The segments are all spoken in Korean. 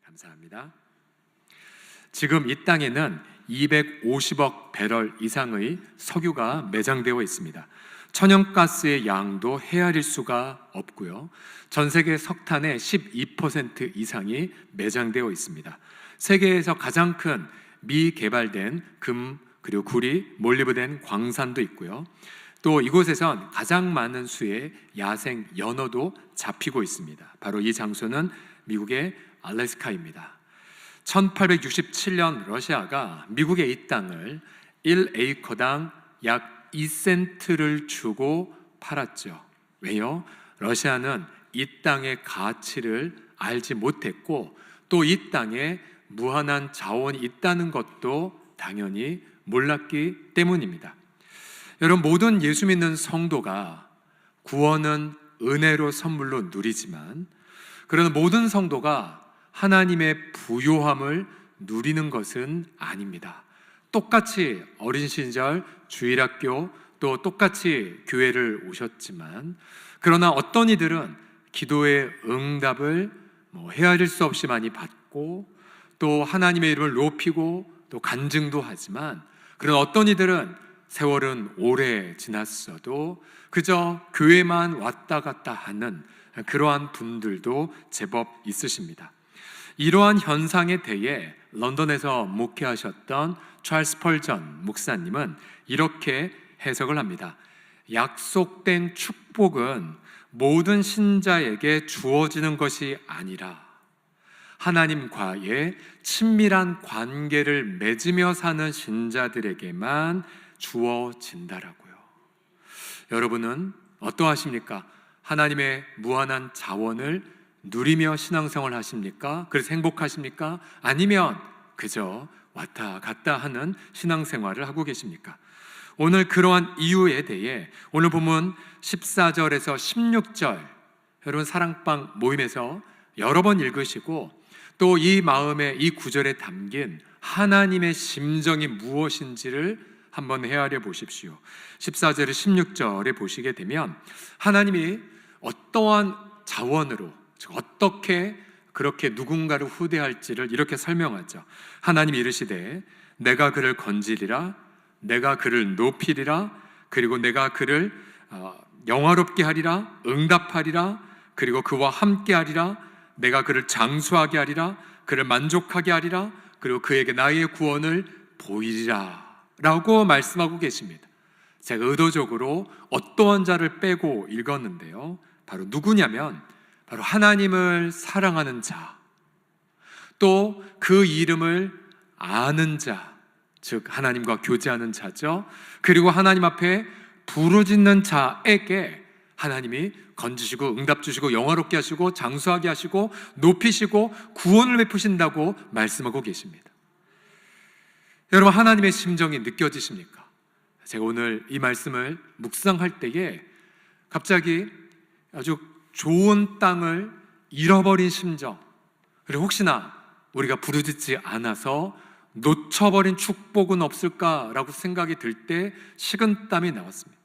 감사합니다. 지금 이 땅에는 250억 배럴 이상의 석유가 매장되어 있습니다. 천연가스의 양도 헤아릴 수가 없고요. 전 세계 석탄의 12% 이상이 매장되어 있습니다. 세계에서 가장 큰 미개발된 금 그리고 구리, 몰리브덴 광산도 있고요. 또 이곳에선 가장 많은 수의 야생 연어도 잡히고 있습니다. 바로 이 장소는 미국의 알래스카입니다. 1867년 러시아가 미국의 이 땅을 1에이커당 약 2센트를 주고 팔았죠. 왜요? 러시아는 이 땅의 가치를 알지 못했고 또 이 땅에 무한한 자원이 있다는 것도 당연히 몰랐기 때문입니다. 여러분, 모든 예수 믿는 성도가 구원은 은혜로 선물로 누리지만 그러나 모든 성도가 하나님의 부요함을 누리는 것은 아닙니다. 똑같이 어린 시절 주일학교 또 똑같이 교회를 오셨지만 그러나 어떤 이들은 기도의 응답을 헤아릴 수 없이 많이 받고 또 하나님의 이름을 높이고 또 간증도 하지만 그러나 어떤 이들은 세월은 오래 지났어도 그저 교회만 왔다 갔다 하는 그러한 분들도 제법 있으십니다. 이러한 현상에 대해 런던에서 목회하셨던 찰스 펄전 목사님은 이렇게 해석을 합니다. 약속된 축복은 모든 신자에게 주어지는 것이 아니라 하나님과의 친밀한 관계를 맺으며 사는 신자들에게만 주어진다라고요. 여러분은 어떠하십니까? 하나님의 무한한 자원을 누리며 신앙생활 하십니까? 그래서 행복하십니까? 아니면 그저 왔다 갔다 하는 신앙생활을 하고 계십니까? 오늘 그러한 이유에 대해 오늘 본문 14절에서 16절 여러분 사랑방 모임에서 여러 번 읽으시고 또 이 마음에 이 구절에 담긴 하나님의 심정이 무엇인지를 한번 헤아려 보십시오. 14절에 16절에 보시게 되면 하나님이 어떠한 자원으로 어떻게 그렇게 누군가를 후대할지를 이렇게 설명하죠. 하나님이 이르시되 내가 그를 건지리라 내가 그를 높이리라 그리고 내가 그를 영화롭게 하리라 응답하리라 그리고 그와 함께 하리라 내가 그를 장수하게 하리라 그를 만족하게 하리라 그리고 그에게 나의 구원을 보이리라 라고 말씀하고 계십니다. 제가 의도적으로 어떠한 자를 빼고 읽었는데요, 바로 누구냐면 바로 하나님을 사랑하는 자, 또 그 이름을 아는 자, 즉 하나님과 교제하는 자죠. 그리고 하나님 앞에 부르짖는 자에게 하나님이 건지시고 응답 주시고 영화롭게 하시고 장수하게 하시고 높이시고 구원을 베푸신다고 말씀하고 계십니다. 여러분, 하나님의 심정이 느껴지십니까? 제가 오늘 이 말씀을 묵상할 때에 갑자기 아주 좋은 땅을 잃어버린 심정, 그리고 혹시나 우리가 부르짖지 않아서 놓쳐버린 축복은 없을까라고 생각이 들 때 식은땀이 나왔습니다.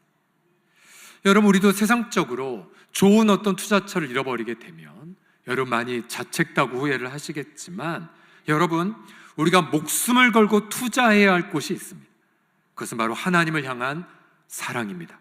여러분, 우리도 세상적으로 좋은 어떤 투자처를 잃어버리게 되면 여러분 많이 자책하고 후회를 하시겠지만 여러분, 우리가 목숨을 걸고 투자해야 할 곳이 있습니다. 그것은 바로 하나님을 향한 사랑입니다.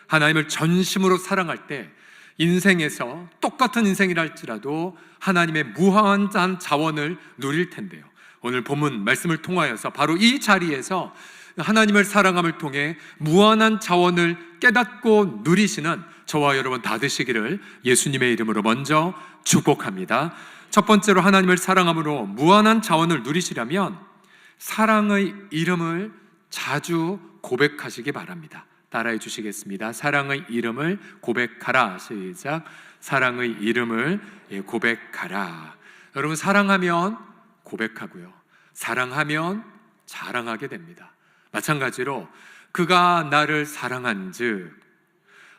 하나님을 전심으로 사랑할 때 인생에서 똑같은 인생이라 할지라도 하나님의 무한한 자원을 누릴 텐데요, 오늘 본문 말씀을 통하여서 바로 이 자리에서 하나님을 사랑함을 통해 무한한 자원을 깨닫고 누리시는 저와 여러분 다 되시기를 예수님의 이름으로 먼저 축복합니다. 첫 번째로 하나님을 사랑함으로 무한한 자원을 누리시려면 사랑의 이름을 자주 고백하시기 바랍니다. 따라해 주시겠습니다. 사랑의 이름을 고백하라. 시작. 사랑의 이름을 고백하라. 여러분, 사랑하면 고백하고요, 사랑하면 자랑하게 됩니다. 마찬가지로 그가 나를 사랑한즉,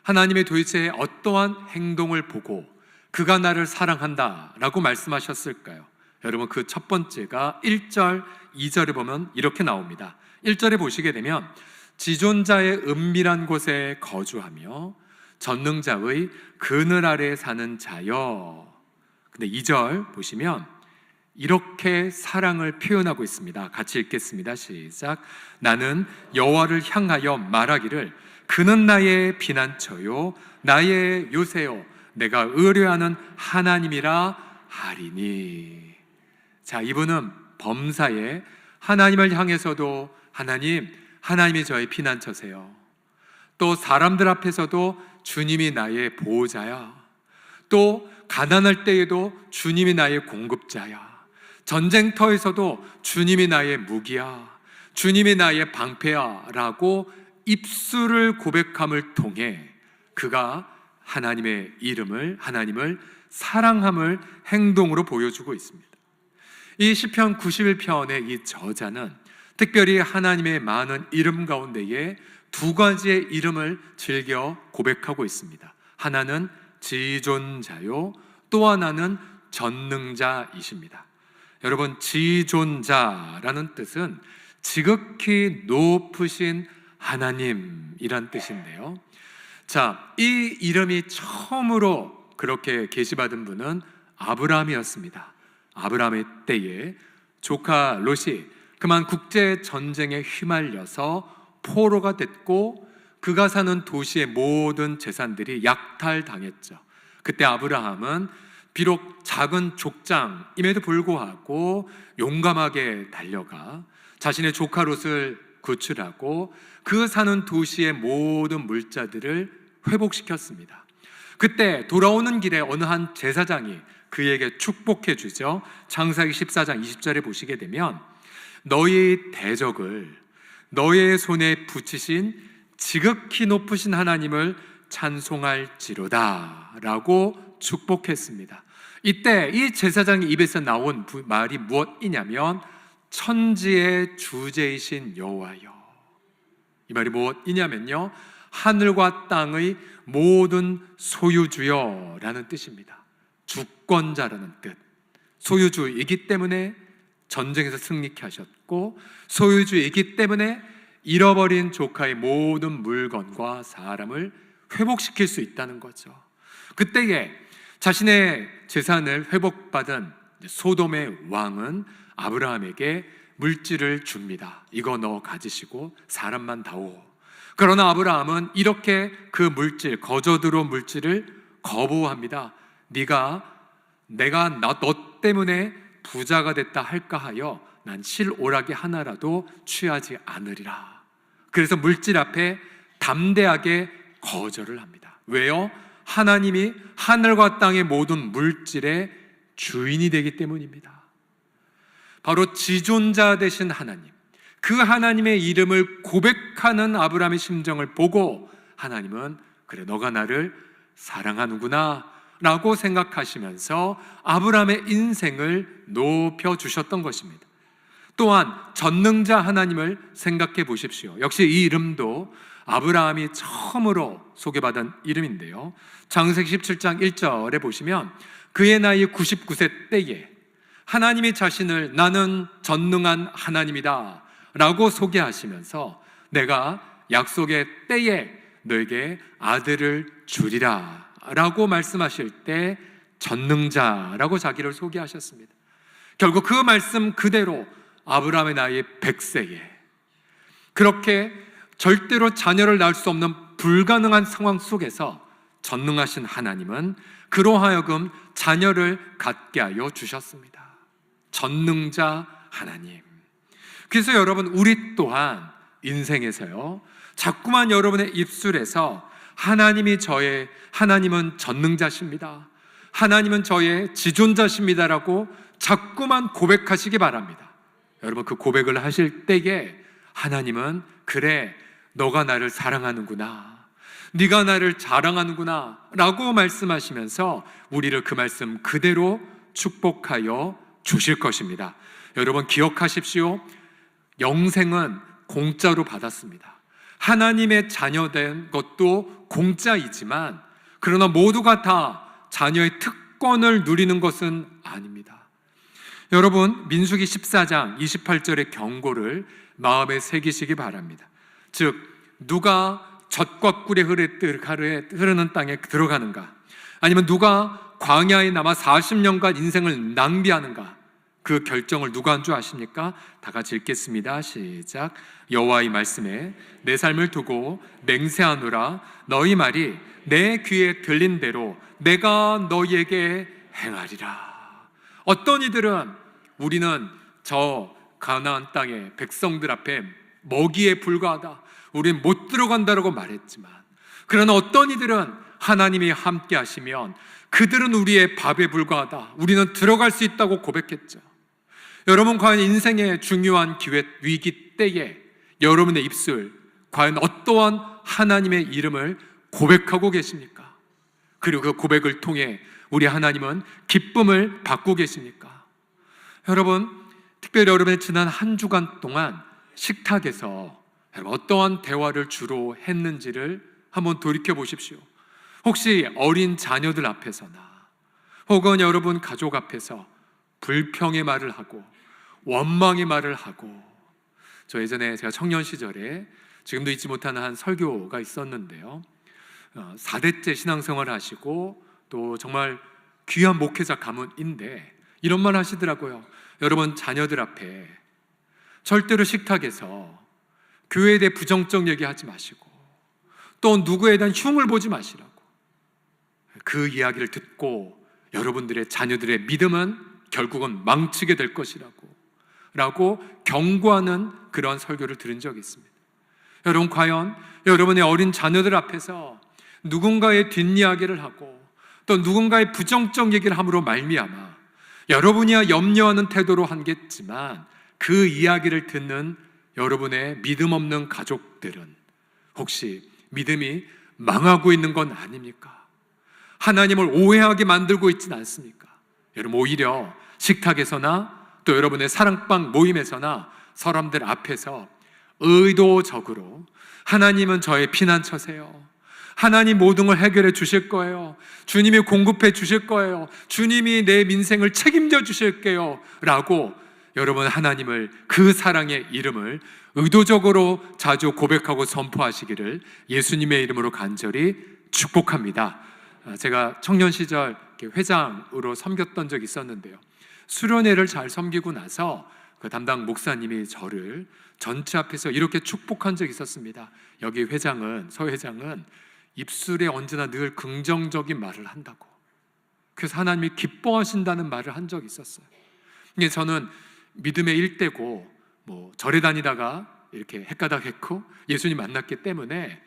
하나님의 도대체 어떠한 행동을 보고 그가 나를 사랑한다 라고 말씀하셨을까요? 여러분, 그 첫 번째가 1절, 2절에 보면 이렇게 나옵니다. 1절에 보시게 되면 지존자의 은밀한 곳에 거주하며 전능자의 그늘 아래 사는 자여. 근데 2절 보시면 이렇게 사랑을 표현하고 있습니다. 같이 읽겠습니다. 시작. 나는 여호와를 향하여 말하기를 그는 나의 피난처요 나의 요새요 내가 의뢰하는 하나님이라 하리니. 자, 이분은 범사에 하나님을 향해서도 하나님이 저의 피난처세요. 또 사람들 앞에서도 주님이 나의 보호자야. 또 가난할 때에도 주님이 나의 공급자야. 전쟁터에서도 주님이 나의 무기야. 주님이 나의 방패야 라고 입술을 고백함을 통해 그가 하나님의 하나님을 사랑함을 행동으로 보여주고 있습니다. 이 시편 91편의 이 저자는 특별히 하나님의 많은 이름 가운데에 두 가지의 이름을 즐겨 고백하고 있습니다. 하나는 지존자요, 또 하나는 전능자이십니다. 여러분, 지존자라는 뜻은 지극히 높으신 하나님이란 뜻인데요. 자, 이 이름이 처음으로 그렇게 계시받은 분은 아브라함이었습니다. 아브라함의 때에 조카 롯이 그만 국제 전쟁에 휘말려서 포로가 됐고 그가 사는 도시의 모든 재산들이 약탈당했죠. 그때 아브라함은 비록 작은 족장임에도 불구하고 용감하게 달려가 자신의 조카 롯을 구출하고 그 사는 도시의 모든 물자들을 회복시켰습니다. 그때 돌아오는 길에 어느 한 제사장이 그에게 축복해 주죠. 창세기 14장 20절에 보시게 되면 너희 대적을 너의 손에 붙이신 지극히 높으신 하나님을 찬송할지로다 라고 축복했습니다. 이때 이 제사장의 입에서 나온 말이 무엇이냐면 천지의 주제이신 여호와여. 이 말이 무엇이냐면요, 하늘과 땅의 모든 소유주여라는 뜻입니다. 주권자라는 뜻. 소유주이기 때문에 전쟁에서 승리케 하셨고, 소유주이기 때문에 잃어버린 조카의 모든 물건과 사람을 회복시킬 수 있다는 거죠. 그때에 자신의 재산을 회복받은 소돔의 왕은 아브라함에게 물질을 줍니다. 이거 너 가지시고 사람만 다오. 그러나 아브라함은 이렇게 그 물질, 거저 들어온 물질을 거부합니다. 내가 너 때문에 부자가 됐다 할까 하여 난 실오라기 하나라도 취하지 않으리라. 그래서 물질 앞에 담대하게 거절을 합니다. 왜요? 하나님이 하늘과 땅의 모든 물질의 주인이 되기 때문입니다. 바로 지존자 되신 하나님, 그 하나님의 이름을 고백하는 아브라함의 심정을 보고 하나님은 그래, 너가 나를 사랑하는구나 라고 생각하시면서 아브라함의 인생을 높여주셨던 것입니다. 또한 전능자 하나님을 생각해 보십시오. 역시 이 이름도 아브라함이 처음으로 소개받은 이름인데요. 창세기 17장 1절에 보시면 그의 나이 99세 때에 하나님이 자신을 나는 전능한 하나님이다 라고 소개하시면서 내가 약속의 때에 너에게 아들을 주리라 라고 말씀하실 때 전능자라고 자기를 소개하셨습니다. 결국 그 말씀 그대로 아브라함의 나이 100세에 그렇게 절대로 자녀를 낳을 수 없는 불가능한 상황 속에서 전능하신 하나님은 그로 하여금 자녀를 갖게 하여 주셨습니다. 전능자 하나님. 그래서 여러분, 우리 또한 인생에서요, 자꾸만 여러분의 입술에서 하나님은 전능자십니다, 하나님은 저의 지존자십니다라고 자꾸만 고백하시기 바랍니다. 여러분, 그 고백을 하실 때에 하나님은 그래, 너가 나를 사랑하는구나, 네가 나를 자랑하는구나 라고 말씀하시면서 우리를 그 말씀 그대로 축복하여 주실 것입니다. 여러분, 기억하십시오. 영생은 공짜로 받았습니다. 하나님의 자녀된 것도 공짜이지만 그러나 모두가 다 자녀의 특권을 누리는 것은 아닙니다. 여러분, 민수기 14장 28절의 경고를 마음에 새기시기 바랍니다. 즉, 누가 젖과 꿀의 흐르는 땅에 들어가는가, 아니면 누가 광야에 남아 40년간 인생을 낭비하는가, 그 결정을 누가 한 줄 아십니까? 다 같이 읽겠습니다. 시작. 여호와의 말씀에 내 삶을 두고 맹세하노라. 너희 말이 내 귀에 들린 대로 내가 너희에게 행하리라. 어떤 이들은 우리는 저 가나안 땅의 백성들 앞에 먹이에 불과하다, 우린 못 들어간다라고 말했지만, 그러나 어떤 이들은 하나님이 함께 하시면 그들은 우리의 밥에 불과하다, 우리는 들어갈 수 있다고 고백했죠. 여러분, 과연 인생의 중요한 기회, 위기 때에 여러분의 입술, 과연 어떠한 하나님의 이름을 고백하고 계십니까? 그리고 그 고백을 통해 우리 하나님은 기쁨을 받고 계십니까? 여러분, 특별히 여러분의 지난 한 주간 동안 식탁에서 어떠한 대화를 주로 했는지를 한번 돌이켜 보십시오. 혹시 어린 자녀들 앞에서나 혹은 여러분 가족 앞에서 불평의 말을 하고 원망의 말을 하고, 저 예전에 제가 청년 시절에 지금도 잊지 못하는 한 설교가 있었는데요, 4대째 신앙생활을 하시고 또 정말 귀한 목회자 가문인데 이런 말 하시더라고요. 여러분, 자녀들 앞에 절대로 식탁에서 교회에 대해 부정적 얘기하지 마시고 또 누구에 대한 흉을 보지 마시라고. 그 이야기를 듣고 여러분들의 자녀들의 믿음은 결국은 망치게 될 것이라고 경고하는 그런 설교를 들은 적이 있습니다. 여러분, 과연 여러분의 어린 자녀들 앞에서 누군가의 뒷이야기를 하고 또 누군가의 부정적 얘기를 함으로 말미암아 여러분이야 염려하는 태도로 하겠지만 그 이야기를 듣는 여러분의 믿음 없는 가족들은 혹시 믿음이 망하고 있는 건 아닙니까? 하나님을 오해하게 만들고 있지는 않습니까? 여러분, 오히려 식탁에서나 또 여러분의 사랑방 모임에서나 사람들 앞에서 의도적으로 하나님은 저의 피난처세요, 하나님 모든 걸 해결해 주실 거예요, 주님이 공급해 주실 거예요, 주님이 내 민생을 책임져 주실게요 라고 여러분 하나님을, 그 사랑의 이름을 의도적으로 자주 고백하고 선포하시기를 예수님의 이름으로 간절히 축복합니다. 제가 청년 시절 회장으로 섬겼던 적이 있었는데요, 수련회를 잘 섬기고 나서 그 담당 목사님이 저를 전체 앞에서 이렇게 축복한 적이 있었습니다. 여기 회장은, 서 회장은 입술에 언제나 늘 긍정적인 말을 한다고, 그래서 하나님이 기뻐하신다는 말을 한 적이 있었어요. 이게 저는 믿음의 일대고 절에 다니다가 이렇게 헷가닥 했고 예수님 만났기 때문에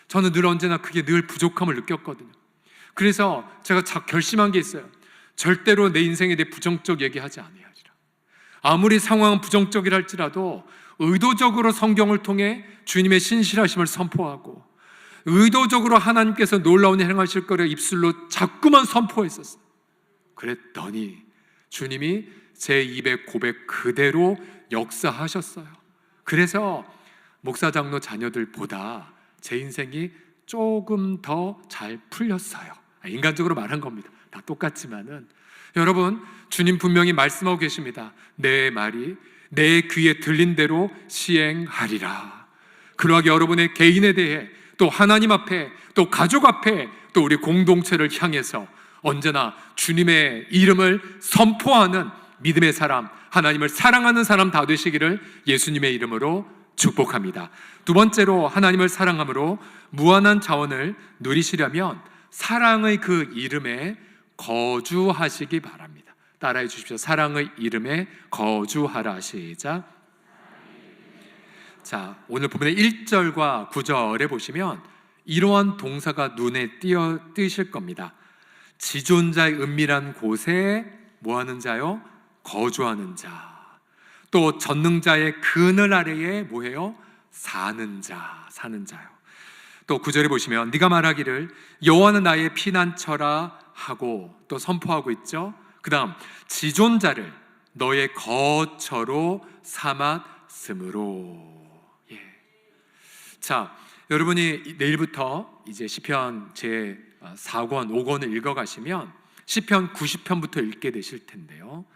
저는 늘 언제나 그게 늘 부족함을 느꼈거든요. 그래서 제가 결심한 게 있어요. 절대로 내 인생에 대해 부정적 얘기하지 아니하리라. 아무리 상황은 부정적이라 할지라도 의도적으로 성경을 통해 주님의 신실하심을 선포하고 의도적으로 하나님께서 놀라운 일 행하실 거를 입술로 자꾸만 선포했었어요. 그랬더니 주님이 제 입의 고백 그대로 역사하셨어요. 그래서 목사 장로 자녀들보다 제 인생이 조금 더 잘 풀렸어요. 인간적으로 말한 겁니다. 다 똑같지만은 여러분, 주님 분명히 말씀하고 계십니다. 내 말이 내 귀에 들린 대로 시행하리라. 그러하게 여러분의 개인에 대해 또 하나님 앞에 또 가족 앞에 또 우리 공동체를 향해서 언제나 주님의 이름을 선포하는 믿음의 사람, 하나님을 사랑하는 사람 다 되시기를 예수님의 이름으로 축복합니다. 두 번째로, 하나님을 사랑함으로 무한한 자원을 누리시려면 사랑의 그 이름에 거주하시기 바랍니다. 따라해 주십시오. 사랑의 이름에 거주하라. 시작. 자, 오늘 본문의 1절과 9절에 보시면 이러한 동사가 눈에 띄실 겁니다. 지존자의 은밀한 곳에 뭐하는 자요? 거주하는 자. 또 전능자의 그늘 아래에 뭐해요? 사는 자요. 또 9절에 보시면 네가 말하기를 여호와는 나의 피난처라 하고 또 선포하고 있죠. 그 다음, 지존자를 너의 거처로 삼았으므로. 자, 여러분이 내일부터 이제 시편 제 4권, 5권을 읽어가시면 시편 90편부터 읽게 되실 텐데요,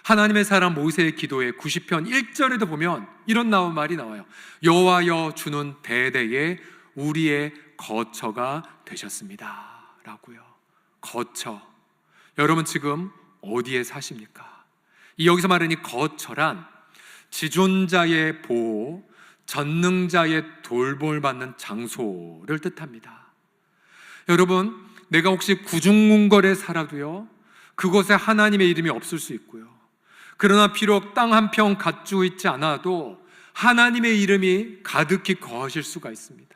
하나님의 사람 모세의 기도에 90편 1절에도 보면 이런 말이 나와요. 여호와여, 주는 대대에 우리의 거처가 되셨습니다 라고요. 거처. 여러분 지금 어디에 사십니까? 이 여기서 말하니 거처란 지존자의 보호, 전능자의 돌봄을 받는 장소를 뜻합니다. 여러분, 내가 혹시 구중궁궐에 살아도요, 그곳에 하나님의 이름이 없을 수 있고요, 그러나 비록 땅 한 평 갖추고 있지 않아도 하나님의 이름이 가득히 거하실 수가 있습니다.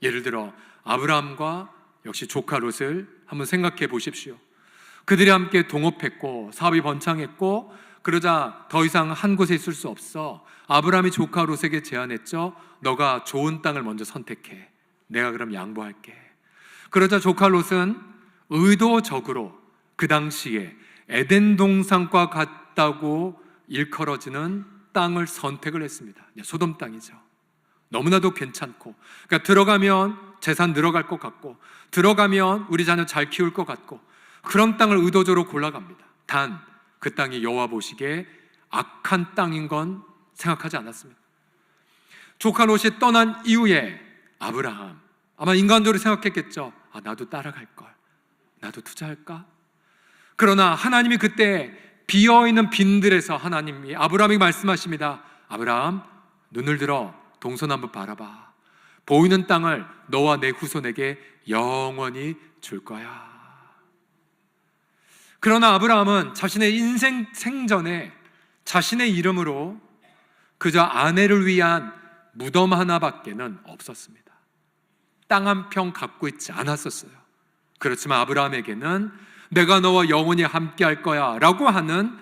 예를 들어 아브라함과 역시 조카 롯을 한번 생각해 보십시오. 그들이 함께 동업했고 사업이 번창했고, 그러자 더 이상 한 곳에 있을 수 없어 아브라함이 조카 롯에게 제안했죠. 너가 좋은 땅을 먼저 선택해, 내가 그럼 양보할게. 그러자 조카 롯은 의도적으로 그 당시에 에덴 동산과 같다고 일컬어지는 땅을 선택을 했습니다. 소돔 땅이죠. 너무나도 괜찮고, 그러니까 들어가면 재산 늘어갈 것 같고, 들어가면 우리 자녀 잘 키울 것 같고, 그런 땅을 의도적으로 골라갑니다. 단 그 땅이 여호와 보시기에 악한 땅인 건 생각하지 않았습니다. 조카 롯이 떠난 이후에 아브라함, 아마 인간적으로 생각했겠죠. 나도 따라갈걸, 나도 투자할까? 그러나 하나님이 그때 비어있는 빈들에서 하나님이 아브라함에게 말씀하십니다. 아브라함, 눈을 들어 동서남북 바라봐. 보이는 땅을 너와 내 후손에게 영원히 줄 거야. 그러나 아브라함은 자신의 인생 생전에 자신의 이름으로 그저 아내를 위한 무덤 하나밖에는 없었습니다. 땅 한 평 갖고 있지 않았었어요. 그렇지만 아브라함에게는 내가 너와 영원히 함께 할 거야 라고 하는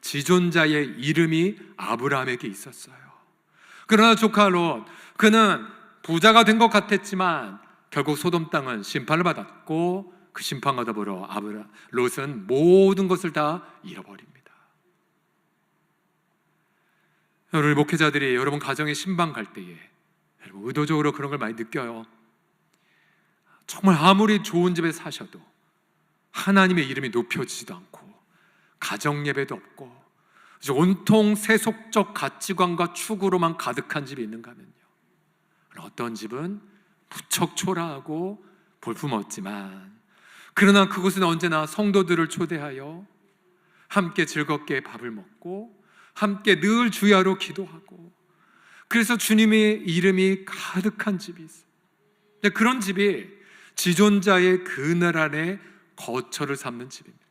지존자의 이름이 아브라함에게 있었어요. 그러나 조카 롯, 그는 부자가 된 것 같았지만 결국 소돔 땅은 심판을 받았고, 그 심판과 더불어 롯은 모든 것을 다 잃어버립니다. 여러분, 목회자들이 여러분 가정에 신방 갈 때에 여러분 의도적으로 그런 걸 많이 느껴요. 정말 아무리 좋은 집에 사셔도 하나님의 이름이 높여지지도 않고, 가정 예배도 없고, 온통 세속적 가치관과 추구로만 가득한 집이 있는가 하면요, 어떤 집은 무척 초라하고 볼품없지만, 그러나 그곳은 언제나 성도들을 초대하여 함께 즐겁게 밥을 먹고 함께 늘 주야로 기도하고, 그래서 주님의 이름이 가득한 집이 있어요. 그런 집이 지존자의 그늘 안에 거처를 삼는 집입니다.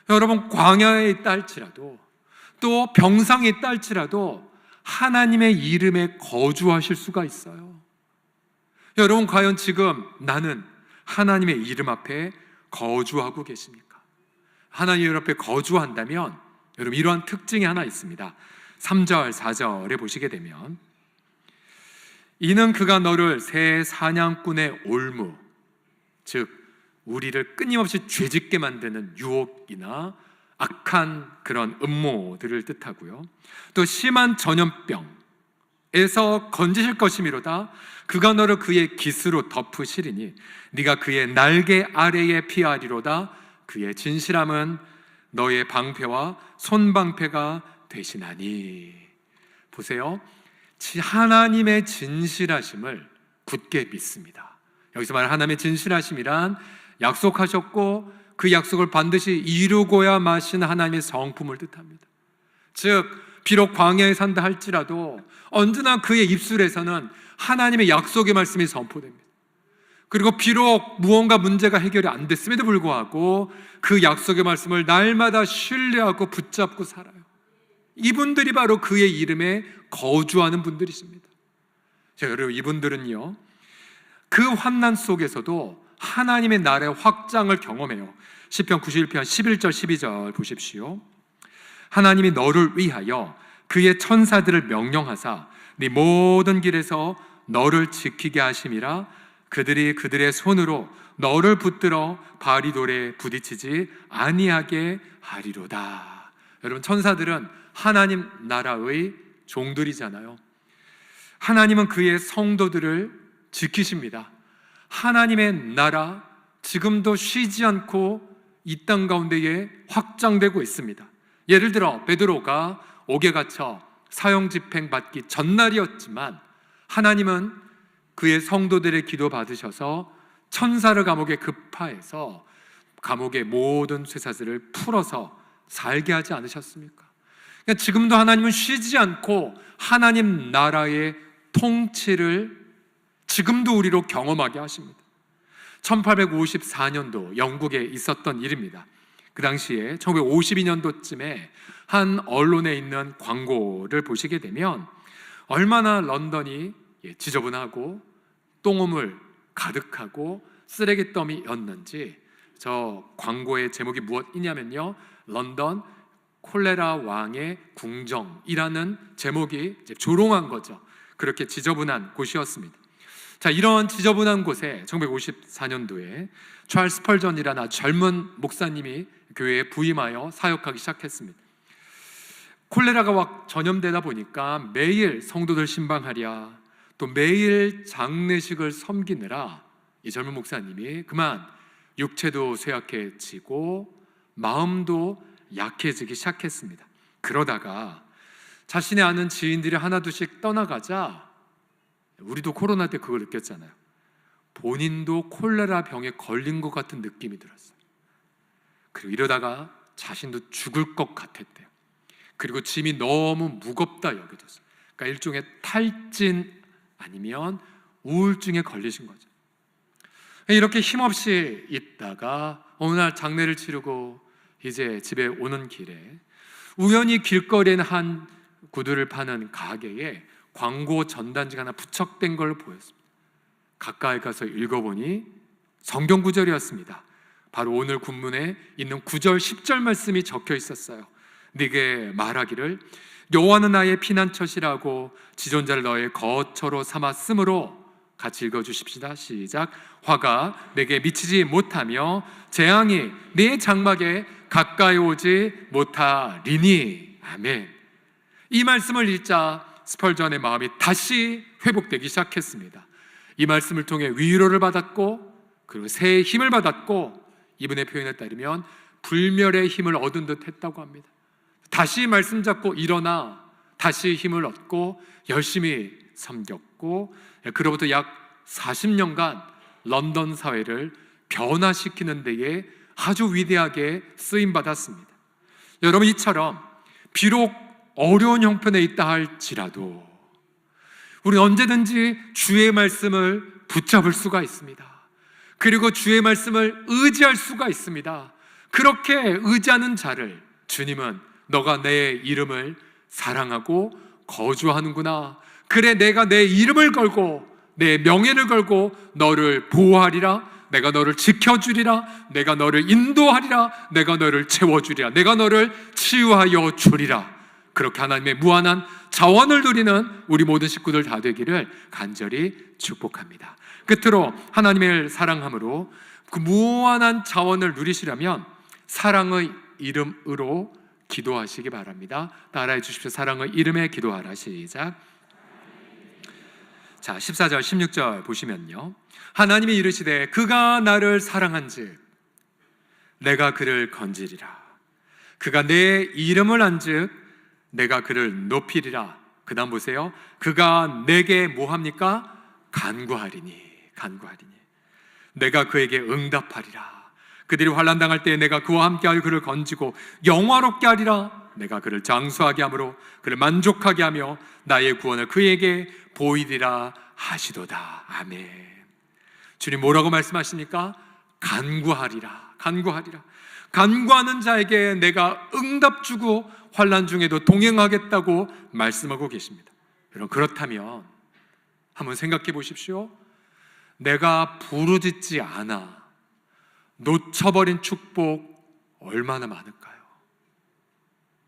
여러분, 광야에 있다 할지라도, 또 병상에 있다 할지라도 하나님의 이름에 거주하실 수가 있어요. 여러분, 과연 지금 나는 하나님의 이름 앞에 거주하고 계십니까? 하나님의 이름 앞에 거주한다면 여러분, 이러한 특징이 하나 있습니다. 3절, 4절에 보시게 되면, 이는 그가 너를 새 사냥꾼의 올무, 즉 우리를 끊임없이 죄짓게 만드는 유혹이나 악한 그런 음모들을 뜻하고요, 또 심한 전염병에서 건지실 것이미로다. 그가 너를 그의 깃으로 덮으시리니 네가 그의 날개 아래에 피하리로다. 그의 진실함은 너의 방패와 손방패가 되시나니. 보세요, 하나님의 진실하심을 굳게 믿습니다. 여기서 말하는 하나님의 진실하심이란 약속하셨고 그 약속을 반드시 이루고야 마신 하나님의 성품을 뜻합니다. 즉 비록 광야에 산다 할지라도 언제나 그의 입술에서는 하나님의 약속의 말씀이 선포됩니다. 그리고 비록 무언가 문제가 해결이 안 됐음에도 불구하고 그 약속의 말씀을 날마다 신뢰하고 붙잡고 살아요. 이분들이 바로 그의 이름에 거주하는 분들이십니다. 자, 여러분, 이분들은요, 그 환난 속에서도 하나님의 나라의 확장을 경험해요. 시편 91편 11절 12절 보십시오. 하나님이 너를 위하여 그의 천사들을 명령하사 네 모든 길에서 너를 지키게 하심이라. 그들이 그들의 손으로 너를 붙들어 발이 돌에 부딪히지 아니하게 하리로다. 여러분, 천사들은 하나님 나라의 종들이잖아요. 하나님은 그의 성도들을 지키십니다. 하나님의 나라 지금도 쉬지 않고 이 땅 가운데에 확장되고 있습니다. 예를 들어 베드로가 옥에 갇혀 사형 집행 받기 전날이었지만 하나님은 그의 성도들의 기도 받으셔서 천사를 감옥에 급파해서 감옥의 모든 쇠사슬을 풀어서 살게 하지 않으셨습니까? 그러니까 지금도 하나님은 쉬지 않고 하나님 나라의 통치를 지금도 우리로 경험하게 하십니다. 1854년도 영국에 있었던 일입니다. 그 당시에 1952년도쯤에 한 언론에 있는 광고를 보시게 되면 얼마나 런던이 지저분하고 똥오물 가득하고 쓰레기더미였는지, 저 광고의 제목이 무엇이냐면요, 런던 콜레라 왕의 궁정이라는 제목이 이제 조롱한 거죠. 그렇게 지저분한 곳이었습니다. 자, 이런 지저분한 곳에 1954년도에 찰스 스펄전이라는 아주 젊은 목사님이 교회에 부임하여 사역하기 시작했습니다. 콜레라가 전염되다 보니까 매일 성도들 신방하랴, 또 매일 장례식을 섬기느라 이 젊은 목사님이 그만 육체도 쇠약해지고 마음도 약해지기 시작했습니다. 그러다가 자신의 아는 지인들이 하나둘씩 떠나가자, 우리도 코로나 때 그걸 느꼈잖아요. 본인도 콜레라 병에 걸린 것 같은 느낌이 들었어요. 그리고 이러다가 자신도 죽을 것 같았대요. 그리고 짐이 너무 무겁다 여겨졌어요. 그러니까 일종의 탈진 아니면 우울증에 걸리신 거죠. 이렇게 힘없이 있다가 어느 날 장례를 치르고 이제 집에 오는 길에 우연히 길거리에 한 구두를 파는 가게에 광고 전단지가 하나 부착된 걸 보였습니다. 가까이 가서 읽어보니 성경 구절이었습니다. 바로 오늘 군문에 있는 9절 10절 말씀이 적혀 있었어요. 네게 말하기를 여호와는 나의 피난처시라고 지존자를 너의 거처로 삼았으므로, 같이 읽어주십시다. 시작. 화가 내게 미치지 못하며 재앙이 네 장막에 가까이 오지 못하리니. 아멘. 이 말씀을 읽자 스펄전의 마음이 다시 회복되기 시작했습니다. 이 말씀을 통해 위로를 받았고, 그리고 새 힘을 받았고, 이분의 표현에 따르면 불멸의 힘을 얻은 듯 했다고 합니다. 다시 말씀 잡고 일어나 다시 힘을 얻고 열심히 섬겼고, 그로부터 약 40년간 런던 사회를 변화시키는 데에 아주 위대하게 쓰임받았습니다. 여러분, 이처럼 비록 어려운 형편에 있다 할지라도 우리는 언제든지 주의 말씀을 붙잡을 수가 있습니다. 그리고 주의 말씀을 의지할 수가 있습니다. 그렇게 의지하는 자를 주님은 너가 내 이름을 사랑하고 거주하는구나, 그래 내가 내 이름을 걸고 내 명예를 걸고 너를 보호하리라, 내가 너를 지켜주리라, 내가 너를 인도하리라, 내가 너를 채워주리라, 내가 너를 치유하여 주리라. 그렇게 하나님의 무한한 자원을 누리는 우리 모든 식구들 다 되기를 간절히 축복합니다. 끝으로 하나님을 사랑함으로 그 무한한 자원을 누리시려면 사랑의 이름으로 기도하시기 바랍니다. 따라해 주십시오. 사랑의 이름에 기도하라. 시작. 자, 14절 16절 보시면요, 하나님이 이르시되 그가 나를 사랑한즉 내가 그를 건지리라. 그가 내 이름을 안즉 내가 그를 높이리라. 그 다음 보세요. 그가 내게 뭐합니까? 간구하리니. 내가 그에게 응답하리라. 그들이 환난 당할 때에 내가 그와 함께하여 그를 건지고 영화롭게 하리라. 내가 그를 장수하게 함으로 그를 만족하게 하며 나의 구원을 그에게 보이리라 하시도다. 아멘. 주님 뭐라고 말씀하십니까? 간구하리라. 간구하는 자에게 내가 응답 주고 환난 중에도 동행하겠다고 말씀하고 계십니다. 여러분, 그렇다면 한번 생각해 보십시오. 내가 부르짖지 않아 놓쳐버린 축복 얼마나 많을까요?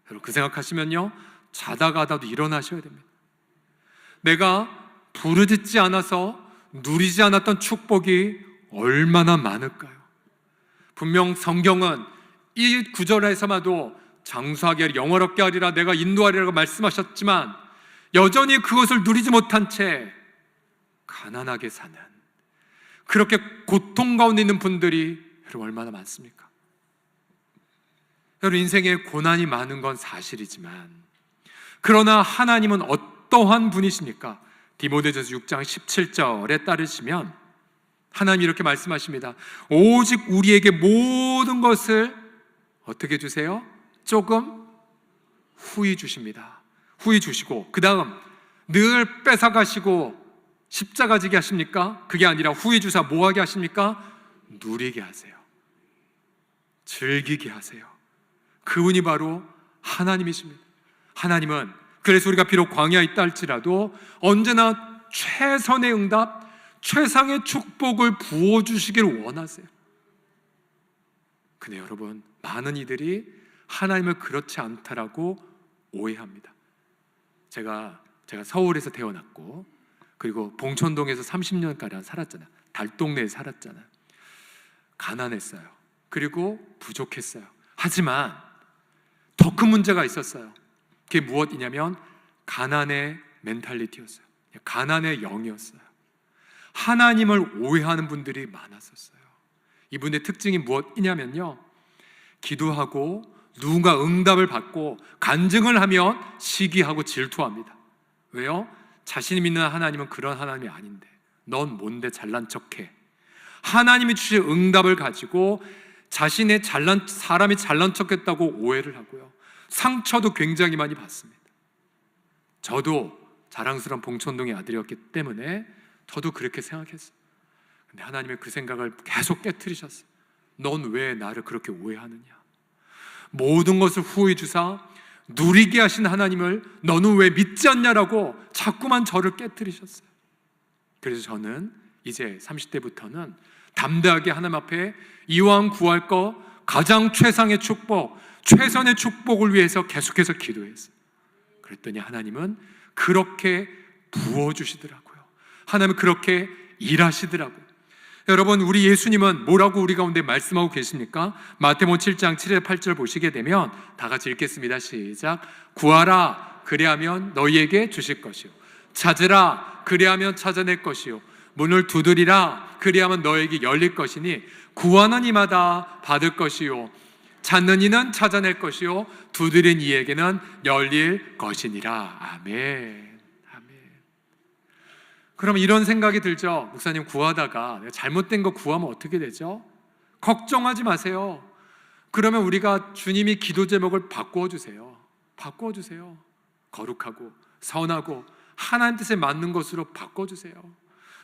여러분, 그 생각하시면요, 자다가다도 일어나셔야 됩니다. 내가 부르짖지 않아서 누리지 않았던 축복이 얼마나 많을까요? 분명 성경은 이 구절에서마도 장수하게 하리라, 영화롭게 하리라, 내가 인도하리라고 말씀하셨지만 여전히 그것을 누리지 못한 채 가난하게 사는, 그렇게 고통 가운데 있는 분들이 여러분 얼마나 많습니까? 여러분, 인생에 고난이 많은 건 사실이지만 그러나 하나님은 어떠한 분이십니까? 디모데전서 6장 17절에 따르시면 하나님이 이렇게 말씀하십니다. 오직 우리에게 모든 것을 어떻게 주세요? 조금 후히 주십니다. 후히 주시고 그 다음 늘 뺏어가시고 십자가 지게 하십니까? 그게 아니라 후히 주사 뭐하게 하십니까? 누리게 하세요. 즐기게 하세요. 그분이 바로 하나님이십니다. 하나님은 그래서 우리가 비록 광야에 있다 할지라도 언제나 최선의 응답, 최상의 축복을 부어주시기를 원하세요. 근데 여러분, 많은 이들이 하나님을 그렇지 않다라고 오해합니다. 제가 서울에서 태어났고 그리고 봉천동에서 30년가량 살았잖아요. 달동네에 살았잖아요. 가난했어요. 그리고 부족했어요. 하지만 더 큰 문제가 있었어요. 그게 무엇이냐면 가난의 멘탈리티였어요. 가난의 영이었어요. 하나님을 오해하는 분들이 많았었어요. 이분의 특징이 무엇이냐면요, 기도하고 누군가 응답을 받고 간증을 하면 시기하고 질투합니다. 왜요? 자신이 믿는 하나님은 그런 하나님이 아닌데 넌 뭔데 잘난 척해. 하나님이 주신 응답을 가지고 자신의 사람이 잘난 척했다고 오해를 하고요, 상처도 굉장히 많이 받습니다. 저도 자랑스러운 봉천동의 아들이었기 때문에 저도 그렇게 생각했어요. 근데 하나님의 그 생각을 계속 깨트리셨어요. 넌 왜 나를 그렇게 오해하느냐? 모든 것을 후히 주사 누리게 하신 하나님을 너는 왜 믿지 않냐라고 자꾸만 저를 깨트리셨어요. 그래서 저는 이제 30대부터는 담대하게 하나님 앞에 이왕 구할 거 가장 최상의 축복, 최선의 축복을 위해서 계속해서 기도했어요. 그랬더니 하나님은 그렇게 부어주시더라고요. 하나님은 그렇게 일하시더라고요. 여러분, 우리 예수님은 뭐라고 우리 가운데 말씀하고 계십니까? 마태복음 7장 7절 8절 보시게 되면 다 같이 읽겠습니다. 시작. 구하라 그리하면 너희에게 주실 것이요, 찾으라 그리하면 찾아낼 것이요, 문을 두드리라 그리하면 너에게 열릴 것이니 구하는 이마다 받을 것이요, 찾는 이는 찾아낼 것이요, 두드린 이에게는 열릴 것이니라. 아멘. 그럼 이런 생각이 들죠. 목사님, 구하다가 내가 잘못된 거 구하면 어떻게 되죠? 걱정하지 마세요. 그러면 우리가 주님이 기도 제목을 바꾸어 주세요. 바꾸어 주세요. 거룩하고 선하고 하나님 뜻에 맞는 것으로 바꿔 주세요.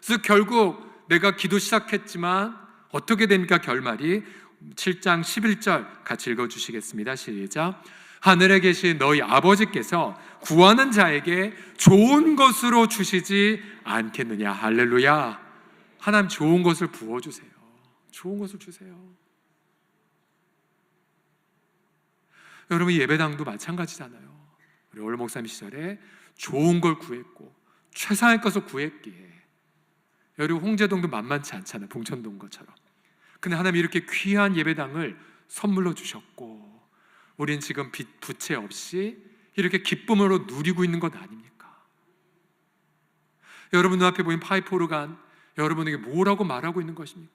그래서 결국 내가 기도 시작했지만 어떻게 됩니까? 결말이 7장 11절 같이 읽어주시겠습니다. 시작. 하늘에 계신 너희 아버지께서 구하는 자에게 좋은 것으로 주시지 않겠느냐. 할렐루야. 하나님 좋은 것을 부어주세요. 좋은 것을 주세요. 여러분, 예배당도 마찬가지잖아요. 우리 올 목사님 시절에 좋은 걸 구했고 최상의 것을 구했기에 여러분, 홍제동도 만만치 않잖아요. 봉천동 것처럼. 근데 하나님이 이렇게 귀한 예배당을 선물로 주셨고 우린 지금 빚 부채 없이 이렇게 기쁨으로 누리고 있는 것 아닙니까? 여러분 눈앞에 보이는 파이프 오르간, 여러분에게 뭐라고 말하고 있는 것입니까?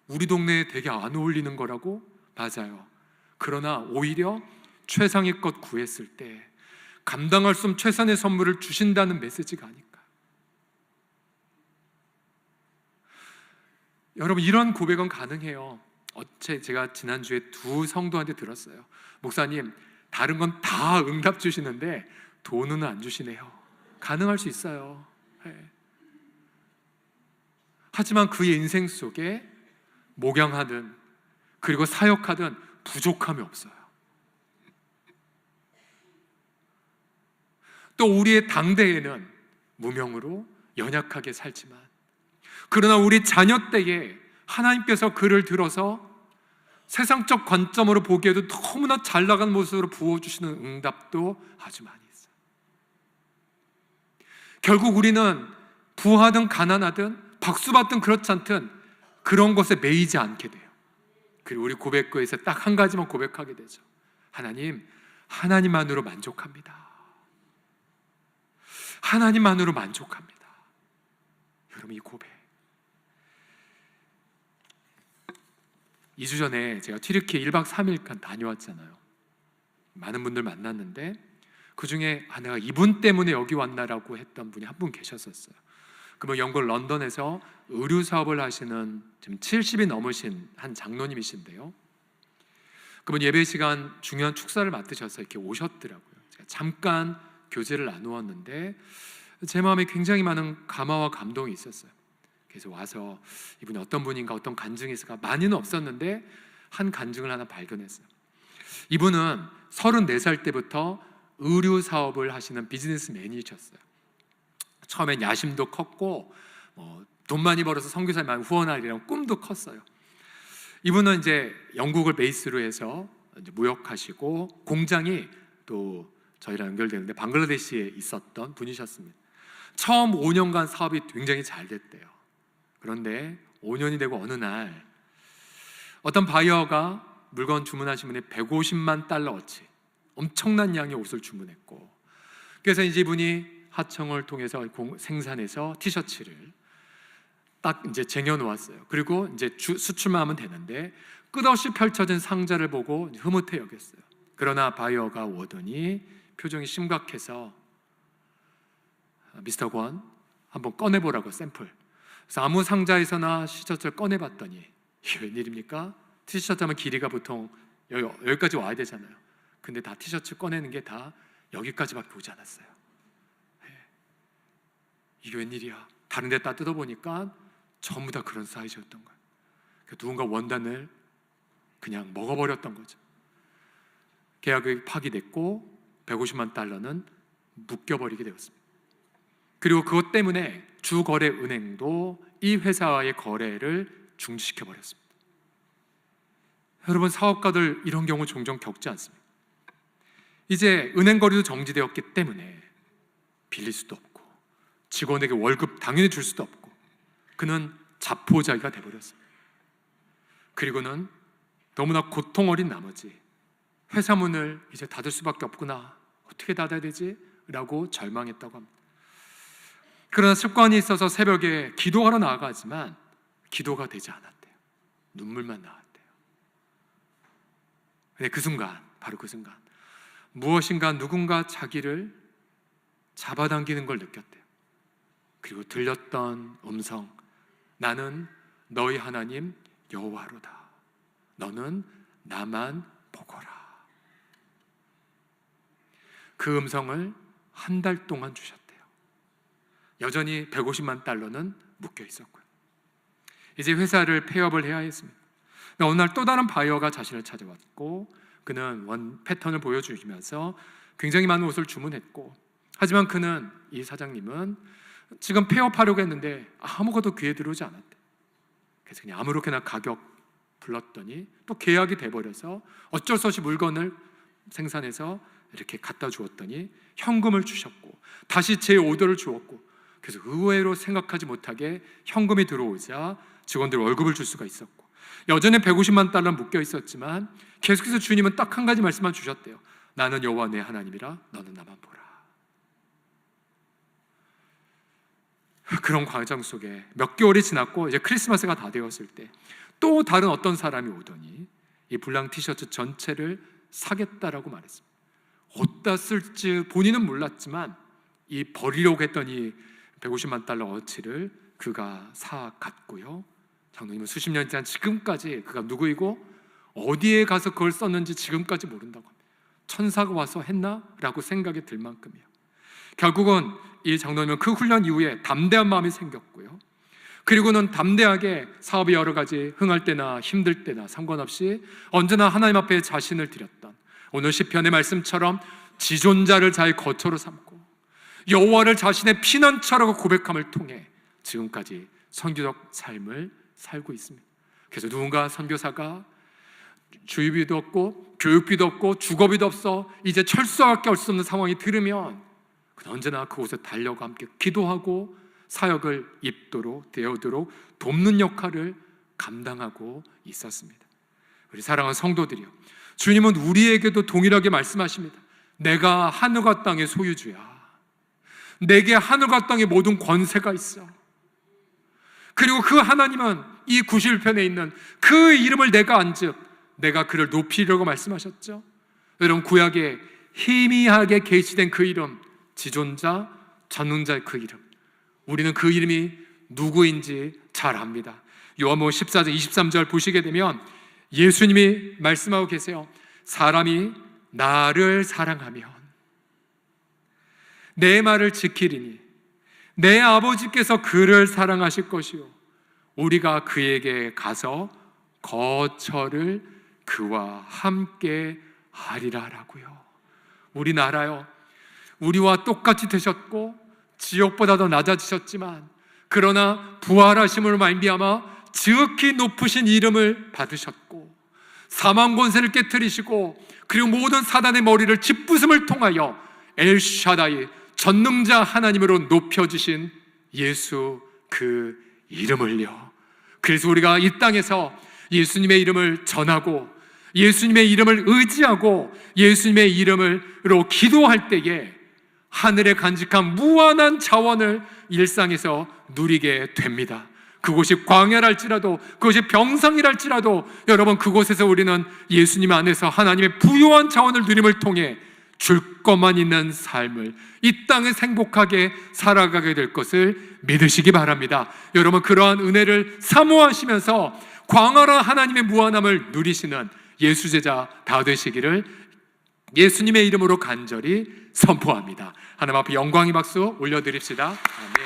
우리 동네에 되게 안 어울리는 거라고? 맞아요. 그러나 오히려 최상의 것 구했을 때 감당할 수 없는 최선의 선물을 주신다는 메시지가 아닐까. 여러분, 이런 고백은 가능해요. 제가 지난주에 두 성도한테 들었어요. 목사님, 다른 건 다 응답 주시는데 돈은 안 주시네요. 가능할 수 있어요. 네. 하지만 그의 인생 속에 목양하든 그리고 사역하든 부족함이 없어요. 또 우리의 당대에는 무명으로 연약하게 살지만 그러나 우리 자녀 때에 하나님께서 그를 들어서 세상적 관점으로 보기에도 너무나 잘 나가는 모습으로 부어주시는 응답도 아주 많이 있어요. 결국 우리는 부하든 가난하든 박수받든 그렇지 않든 그런 것에 매이지 않게 돼요. 그리고 우리 고백교에서 딱 한 가지만 고백하게 되죠. 하나님, 하나님만으로 만족합니다. 하나님만으로 만족합니다. 여러분, 이 고백 2주 전에 제가 튀르키예 1박 3일간 다녀왔잖아요. 많은 분들 만났는데 그 중에 내가 이분 때문에 여기 왔나라고 했던 분이 한 분 계셨었어요. 그분 영국 런던에서 의류 사업을 하시는 지금 70이 넘으신 한 장로님이신데요. 그분 예배 시간 중요한 축사를 맡으셔서 이렇게 오셨더라고요. 제가 잠깐 교제를 나누었는데 제 마음에 굉장히 많은 감화와 감동이 있었어요. 그래서 와서 이분이 어떤 분인가, 어떤 간증이 있을까, 많이는 없었는데 한 간증을 하나 발견했어요. 이분은 34살 때부터 의류 사업을 하시는 비즈니스맨이셨어요. 처음엔 야심도 컸고 돈 많이 벌어서 선교사에 많이 후원하리라는 꿈도 컸어요. 이분은 이제 영국을 베이스로 해서 이제 무역하시고 공장이 또 저희랑 연결되는데 방글라데시에 있었던 분이셨습니다. 처음 5년간 사업이 굉장히 잘 됐대요. 그런데 5년이 되고 어느 날 어떤 바이어가 물건 주문하신 분이 150만 달러어치 엄청난 양의 옷을 주문했고, 그래서 이제 이분이 하청을 통해서 생산해서 티셔츠를 딱 이제 쟁여 놓았어요. 그리고 이제 수출만 하면 되는데 끝없이 펼쳐진 상자를 보고 흐뭇해 여겼어요. 그러나 바이어가 오더니 표정이 심각해서 미스터 권 한번 꺼내보라고, 샘플. 그래서 아무 상자에서나 티셔츠를 꺼내봤더니 이게 웬일입니까? 티셔츠 하면 길이가 보통 여기까지 와야 되잖아요. 근데 다 티셔츠 꺼내는 게 다 여기까지밖에 오지 않았어요. 이게 웬일이야? 다른 데 다 뜯어보니까 전부 다 그런 사이즈였던 거예요. 누군가 원단을 그냥 먹어버렸던 거죠. 계약이 파기됐고 150만 달러는 묶여버리게 되었습니다. 그리고 그것 때문에 주거래은행도 이 회사와의 거래를 중지시켜버렸습니다. 여러분, 사업가들 이런 경우 종종 겪지 않습니까? 이제 은행 거래도 정지되었기 때문에 빌릴 수도 없고 직원에게 월급 당연히 줄 수도 없고 그는 자포자기가 돼버렸습니다. 그리고는 너무나 고통 어린 나머지 회사 문을 이제 닫을 수밖에 없구나, 어떻게 닫아야 되지? 라고 절망했다고 합니다. 그러나 습관이 있어서 새벽에 기도하러 나아가지만 기도가 되지 않았대요. 눈물만 나왔대요. 근데 그 순간, 바로 그 순간 무엇인가 누군가 자기를 잡아당기는 걸 느꼈대요. 그리고 들렸던 음성, 나는 너희 하나님 여호와로다. 너는 나만 보거라. 그 음성을 한 달 동안 주셨대요. 여전히 150만 달러는 묶여 있었고요. 이제 회사를 폐업을 해야 했습니다. 어느 날 또 다른 바이어가 자신을 찾아왔고 그는 원 패턴을 보여주면서 굉장히 많은 옷을 주문했고, 하지만 그는, 이 사장님은 지금 폐업하려고 했는데 아무것도 귀에 들어오지 않았대. 그래서 그냥 아무렇게나 가격 불렀더니 또 계약이 돼버려서 어쩔 수 없이 물건을 생산해서 이렇게 갖다 주었더니 현금을 주셨고 다시 제 오더를 주었고, 그래서 의외로 생각하지 못하게 현금이 들어오자 직원들 월급을 줄 수가 있었고, 여전히 150만 달러 묶여 있었지만 계속해서 주님은 딱 한 가지 말씀만 주셨대요. 나는 여호와 내 하나님이라 너는 나만 보라. 그런 과정 속에 몇 개월이 지났고 이제 크리스마스가 다 되었을 때 또 다른 어떤 사람이 오더니 이 블랑 티셔츠 전체를 사겠다라고 말했습니다. 어디다 쓸지 본인은 몰랐지만 이 버리려고 했던 이 150만 달러 어치를 그가 사갔고요. 장로님은 수십 년이 지난 지금까지 그가 누구이고 어디에 가서 그걸 썼는지 지금까지 모른다고 합니다. 천사가 와서 했나? 라고 생각이 들 만큼이요. 결국은 이 장로님은 그 훈련 이후에 담대한 마음이 생겼고요. 그리고는 담대하게 사업이 여러 가지 흥할 때나 힘들 때나 상관없이 언제나 하나님 앞에 자신을 드렸던, 오늘 시편의 말씀처럼 지존자를 자기 거처로 삼고 여호와를 자신의 피난처라고 고백함을 통해 지금까지 선교적 삶을 살고 있습니다. 그래서 누군가 선교사가 주유비도 없고 교육비도 없고 주거비도 없어 이제 철수밖에 할 수 없는 상황이 들으면 언제나 그곳에 달려가 함께 기도하고 사역을 입도록 되어도록 돕는 역할을 감당하고 있었습니다. 우리 사랑하는 성도들이요, 주님은 우리에게도 동일하게 말씀하십니다. 내가 하늘과 땅의 소유주야. 내게 하늘과 땅의 모든 권세가 있어. 그리고 그 하나님은 이 91편에 있는 그 이름을 내가 안즉 내가 그를 높이려고 말씀하셨죠. 여러분, 구약에 희미하게 계시된 그 이름, 지존자, 전능자의 그 이름, 우리는 그 이름이 누구인지 잘 압니다. 요한복음 14장 23절 보시게 되면 예수님이 말씀하고 계세요. 사람이 나를 사랑하면 내 말을 지키리니 내 아버지께서 그를 사랑하실 것이요 우리가 그에게 가서 거처를 그와 함께 하리라라고요. 우리나라요, 우리와 똑같이 되셨고 지옥보다 더 낮아지셨지만 그러나 부활하심으로 말미암아 지극히 높으신 이름을 받으셨고 사망 권세를 깨트리시고 그리고 모든 사단의 머리를 짓부숨을 통하여 엘샤다이 전능자 하나님으로 높여주신 예수 그 이름을요. 그래서 우리가 이 땅에서 예수님의 이름을 전하고 예수님의 이름을 의지하고 예수님의 이름으로 기도할 때에 하늘에 간직한 무한한 자원을 일상에서 누리게 됩니다. 그곳이 광야랄지라도 그것이 병상이랄지라도 여러분 그곳에서 우리는 예수님 안에서 하나님의 부요한 자원을 누림을 통해 줄 것만 있는 삶을 이 땅에 행복하게 살아가게 될 것을 믿으시기 바랍니다. 여러분 그러한 은혜를 사모하시면서 광활한 하나님의 무한함을 누리시는 예수제자 다 되시기를 예수님의 이름으로 간절히 선포합니다. 하나님 앞에 영광의 박수 올려드립시다. 아멘.